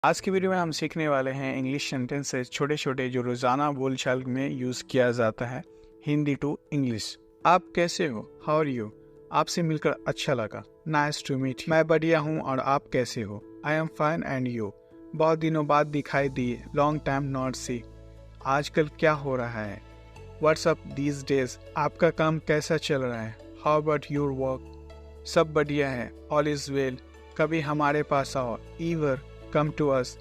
आज की वीडियो में हम सीखने वाले हैं इंग्लिश सेंटेंसेस छोटे छोटे जो रोज़ाना बोलचाल में यूज़ किया जाता है हिंदी टू इंग्लिश। आप कैसे हो? How are you? आपसे मिलकर अच्छा लगा। Nice to meet you. मैं बढ़िया हूँ और आप कैसे हो? I am fine and you. बहुत दिनों बाद दिखाई दिए। Long time not see. आजकल क्या हो रहा है? What's up these days. आपका काम कैसा चल रहा है? How about your work? सब बढ़िया है। All is well. कभी हमारे पास आओ। Ever come to us.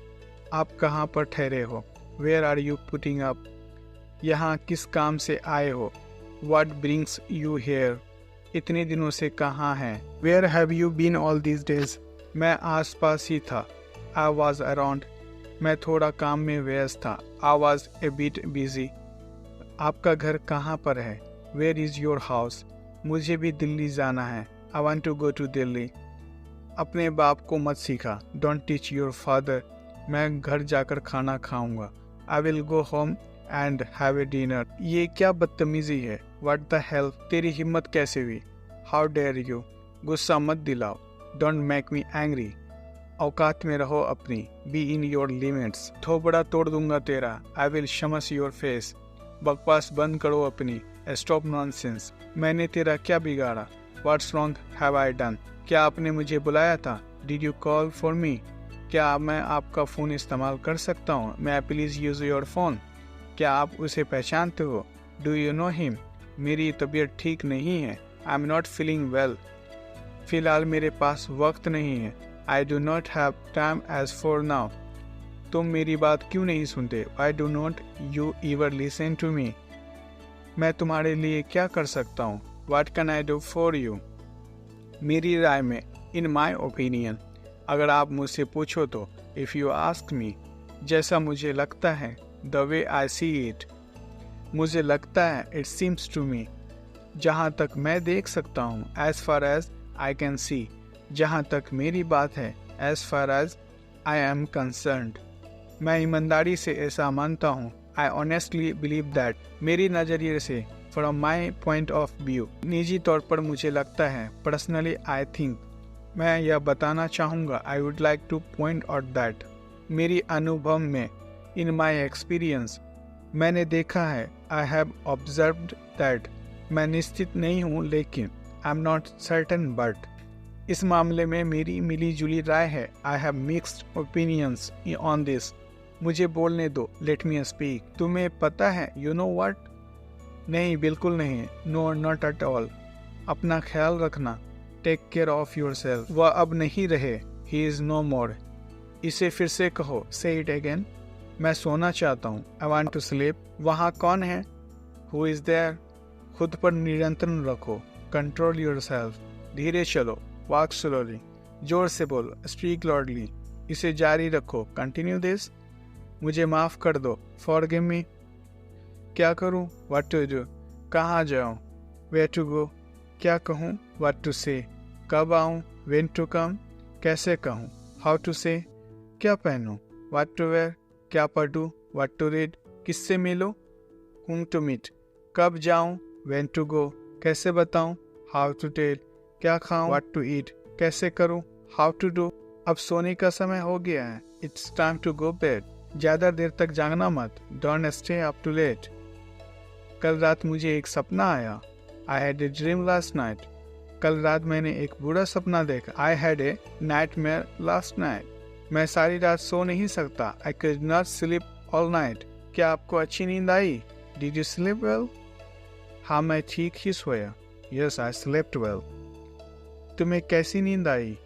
आप कहाँ पर ठहरे हो? Where are you putting up? यहाँ किस काम से आए हो? What brings you here? इतने दिनों से कहाँ हैं? Where have you been all these days? मैं आस पास ही था। I was around. मैं थोड़ा काम में व्यस्त था। I was a bit busy. आपका घर कहाँ पर है? Where is your house? मुझे भी दिल्ली जाना है। I want to go to Delhi. अपने बाप को मत सिखा। Don't teach your father. मैं घर जाकर खाना खाऊंगा। I will go home and have a dinner. ये क्या बदतमीजी है? What the hell? तेरी हिम्मत कैसे हुई? How dare you? गुस्सा मत दिलाओ। Don't make me angry. औकात में रहो अपनी। Be in your limits. थोपड़ा तोड़ दूंगा तेरा। I will smash your face. बकवास बंद करो अपनी। Stop nonsense. मैंने तेरा क्या बिगाड़ा? What's wrong have I done? क्या आपने मुझे बुलाया था? Did you call for me? क्या मैं आपका फ़ोन इस्तेमाल कर सकता हूँ? May I please use your phone? क्या आप उसे पहचानते हो? Do you know him? मेरी तबीयत ठीक नहीं है। I am not feeling well. फ़िलहाल मेरे पास वक्त नहीं है। I do not have time as for now. तुम मेरी बात क्यों नहीं सुनते? Why do not you ever listen to me? मैं तुम्हारे लिए क्या कर सकता हूँ? What can I do for you? मेरी राय में, इन माई ओपिनियन, अगर आप मुझसे पूछो तो, इफ़ यू आस्क मी, जैसा मुझे लगता है, the way I see it, मुझे लगता है, इट सीम्स टू मी, जहाँ तक मैं देख सकता हूँ, as far as I can see, जहाँ तक मेरी बात है, as far as I am concerned, मैं ईमानदारी से ऐसा मानता हूँ, आई ऑनेस्टली बिलीव दैट, मेरी नज़रिए से, from my point of view, निजी तौर पर मुझे लगता है, पर्सनली आई थिंक, मैं यह बताना चाहूँगा, I would like two point out that, मेरी अनुभव में, इन माई एक्सपीरियंस, मैंने देखा है, आई हैव ऑब्जर्व्ड दैट, मैं निश्चित नहीं हूँ लेकिन, आई एम नॉट सर्टन बट, इस मामले में मेरी मिली जुली राय है, I have mixed opinions on this, मुझे बोलने दो, लेट मी स्पीक, तुम्हें पता है, यू नो व्हाट? नहीं, बिल्कुल नहीं। No, not at all. अपना ख्याल रखना। Take care of yourself. वह अब नहीं रहे। He is no more. इसे फिर से कहो। से इट अगेन। मैं सोना चाहता हूँ। I want to sleep. वहाँ कौन है? Who is there? खुद पर नियंत्रण रखो। Control yourself. धीरे चलो। Walk slowly. जोर से बोलो। Speak loudly. इसे जारी रखो। Continue this. मुझे माफ़ कर दो। Forgive me. क्या करूं? What to do? कहाँ जाऊं? Where to go? क्या कहूं? What to say? कब आऊं? When to come? कैसे कहूं? हाउ टू से? क्या पहनूं? What to where? क्या पढ़ूं? What to read? किससे मिलूं? whom to meet? कब जाऊं? When to go? कैसे बताऊं? How to tell? क्या खाऊं? What to eat? कैसे करूं? How to do? अब सोने का समय हो गया है। It's time to go bed. ज़्यादा देर तक जागना मत। Don't stay up too late. कल रात मुझे एक सपना आया। I had a dream last night. कल रात मैंने एक बुरा सपना देखा। I had a nightmare last night. मैं सारी रात सो नहीं सकता। I could not sleep all night. क्या आपको अच्छी नींद आई? Did you sleep well? हाँ, मैं ठीक ही सोया। Yes, I slept well. तुम्हें कैसी नींद आई?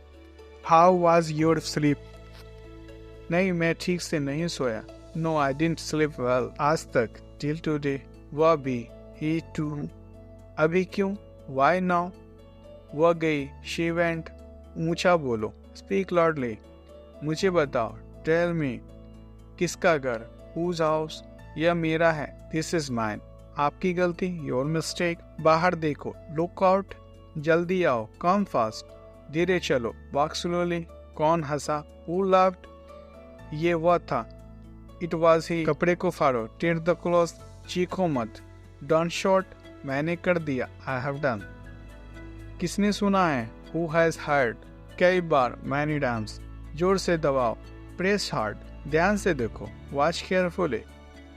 How was your sleep? नहीं, मैं ठीक से नहीं सोया। No, I didn't sleep well आज तक। Till today. वह भी। He too. अभी क्यों? Why now? वह गई। She went. ऊंचा बोलो। Speak loudly. मुझे बताओ। Tell me. किसका घर? Whose house? यह मेरा है। This is mine. आपकी गलती। Your mistake. बाहर देखो। Look out. जल्दी आओ। Come fast. धीरे चलो। Walk slowly. कौन हंसा? Who laughed? ये वह था। It was he. कपड़े को फाड़ो। Tear the cloth. चीखो मत। Don't shout. मैंने कर दिया। I have done. किसने सुना है? Who has heard? कई बार। Many times. जोर से दबाओ। प्रेस हार्ड, ध्यान से देखो, वॉच केयरफुली,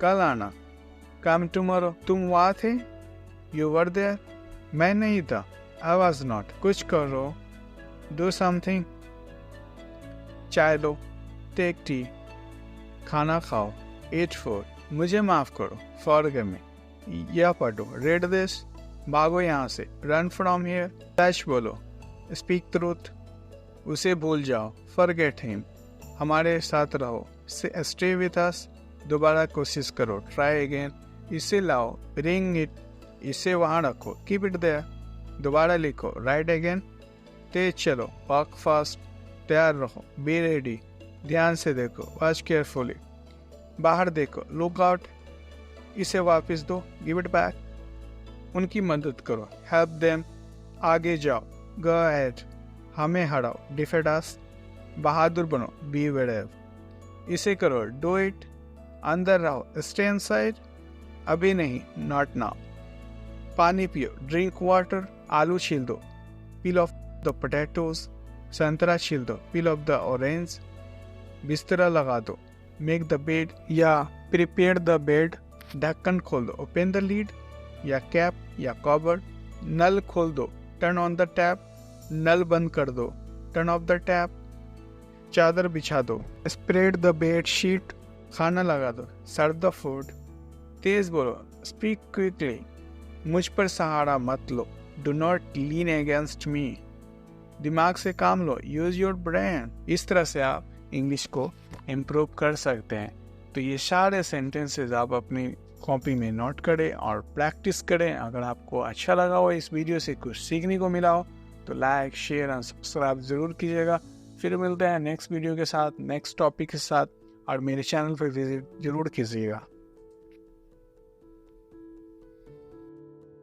कल आना, कम टुमारो, तुम वहाँ थे, यू वर देयर, मैं नहीं था, आई वॉज नॉट, कुछ करो, डू समथिंग, चाय लो, टेक टी, खाना खाओ, ईट फूड, मुझे माफ करो, फॉरगिव मी, या पढ़ो, रीड दिस, भागो यहाँ से, रन फ्रॉम हियर, सच बोलो, स्पीक ट्रूथ, उसे भूल जाओ, फॉरगेट हिम, हमारे साथ रहो, स्टे विथ अस, दोबारा कोशिश करो, ट्राई अगेन, इसे लाओ, रिंग इट, इसे वहाँ रखो, कीप इट देयर, दोबारा लिखो, राइट अगेन, तेज चलो, वॉक फास्ट, तैयार रहो, बी रेडी, ध्यान से देखो, वॉच केयरफुली, बाहर देखो, लुक आउट, इसे वापस दो, गिव इट बैक, उनकी मदद करो, हेल्प देम, आगे जाओ, गो अहेड, हमें हराओ, डिफीट अस, बहादुर बनो, बी ब्रेव, इसे करो, डू इट, अंदर रहो, स्टे इनसाइड, अभी नहीं, नॉट नाउ, पानी पियो, ड्रिंक वाटर, आलू छील दो, पील ऑफ द पोटैटोज, संतरा छील दो, पील ऑफ द ऑरेंज, बिस्तरा लगा दो, मेक द बेड या प्रिपेयर द बेड, ढक्कन खोल दो, ओपन द लीड या कैप या कवर्ड, नल खोल दो, टर्न ऑन द टैप, नल बंद कर दो, टर्न ऑफ द टैप, चादर बिछा दो, स्प्रेड द बेड शीट, खाना लगा दो, सर्व द फूड, तेज बोलो, स्पीक क्विकली, मुझ पर सहारा मत लो, do not lean against me, दिमाग से काम लो, यूज योर ब्रेन। इस तरह से आप इंग्लिश को इम्प्रूव कर सकते हैं। तो ये सारे सेंटेंसेस आप अपनी कॉपी में नोट करें और प्रैक्टिस करें। अगर आपको अच्छा लगा हो, इस वीडियो से कुछ सीखने को मिला हो, तो लाइक, शेयर और सब्सक्राइब जरूर कीजिएगा। फिर मिलते हैं नेक्स्ट वीडियो के साथ, नेक्स्ट टॉपिक के साथ, और मेरे चैनल पर विजिट जरूर कीजिएगा।